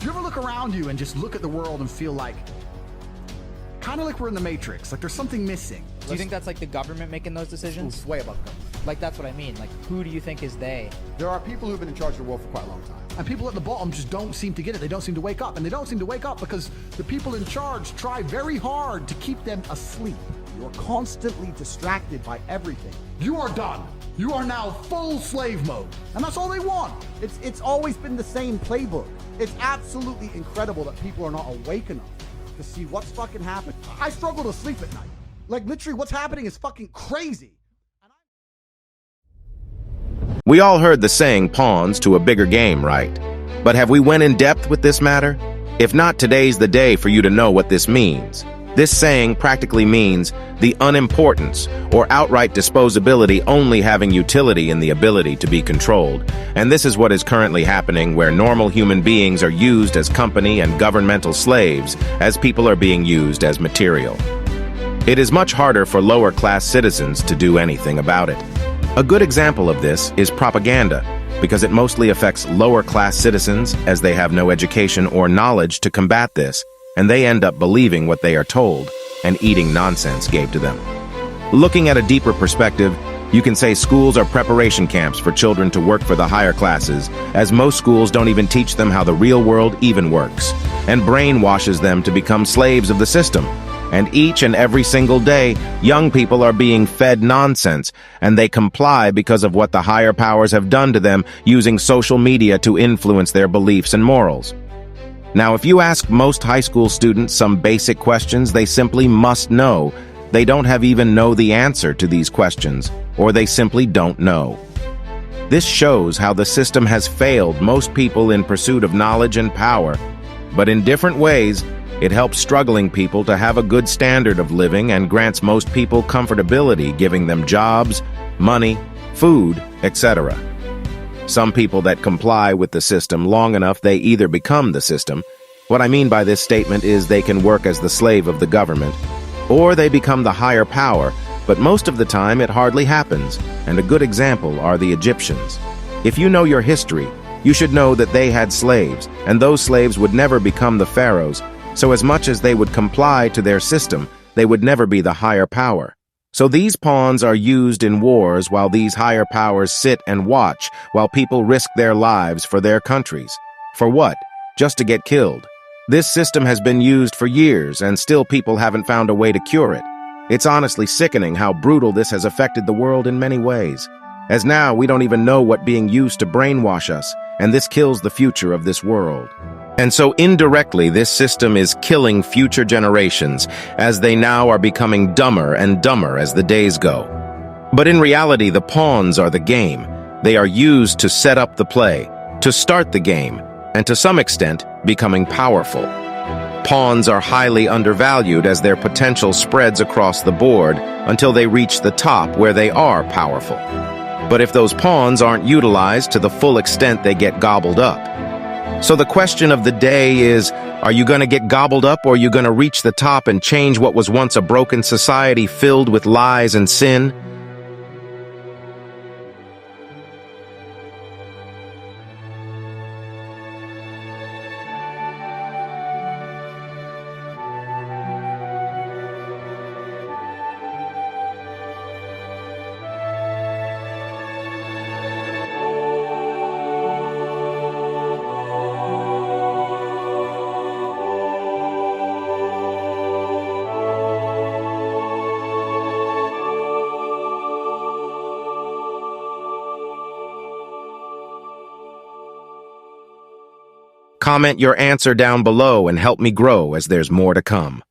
you ever look around you and just look at the world and feel like, kind of like we're in the Matrix, like there's something missing? Do you think that's like the government making those decisions? It's way above government. Like, that's what I mean. Like, who do you think is they? There are people who've been in charge of the world for quite a long time. And people at the bottom just don't seem to get it. They don't seem to wake up. And they don't seem to wake up because the people in charge try very hard to keep them asleep. You're constantly distracted by everything. You are done. You are now full slave mode. And that's all they want. It's always been the same playbook. It's absolutely incredible that people are not awake enough to see what's fucking happening. I struggle to sleep at night. Like, literally, what's happening is fucking crazy. We all heard the saying pawns to a bigger game, right? But have we went in depth with this matter? If not, today's the day for you to know what this means. This saying practically means the unimportance or outright disposability only having utility in the ability to be controlled. And this is what is currently happening, where normal human beings are used as company and governmental slaves as people are being used as material. It is much harder for lower-class citizens to do anything about it. A good example of this is propaganda, because it mostly affects lower-class citizens as they have no education or knowledge to combat this, and they end up believing what they are told and eating nonsense gave to them. Looking at a deeper perspective, you can say schools are preparation camps for children to work for the higher classes, as most schools don't even teach them how the real world even works, and brainwashes them to become slaves of the system. And each and every single day, young people are being fed nonsense, and they comply because of what the higher powers have done to them using social media to influence their beliefs and morals. Now, if you ask most high school students some basic questions, they simply must know. They don't even know the answer to these questions, or they simply don't know. This shows how the system has failed most people in pursuit of knowledge and power, but in different ways. It helps struggling people to have a good standard of living and grants most people comfortability, giving them jobs, money, food, etc. Some people that comply with the system long enough, they either become the system. What I mean by this statement is they can work as the slave of the government, or they become the higher power, but most of the time it hardly happens, and a good example are the Egyptians. If you know your history, you should know that they had slaves, and those slaves would never become the pharaohs. So as much as they would comply to their system, they would never be the higher power. So these pawns are used in wars while these higher powers sit and watch while people risk their lives for their countries. For what? Just to get killed. This system has been used for years and still people haven't found a way to cure it. It's honestly sickening how brutal this has affected the world in many ways. As now we don't even know what being used to brainwash us, and this kills the future of this world. And so indirectly, this system is killing future generations, as they now are becoming dumber and dumber as the days go. But in reality, the pawns are the game. They are used to set up the play, to start the game, and to some extent, becoming powerful. Pawns are highly undervalued as their potential spreads across the board until they reach the top where they are powerful. But if those pawns aren't utilized to the full extent, they get gobbled up. So the question of the day is, are you going to get gobbled up, or are you going to reach the top and change what was once a broken society filled with lies and sin? Comment your answer down below and help me grow as there's more to come.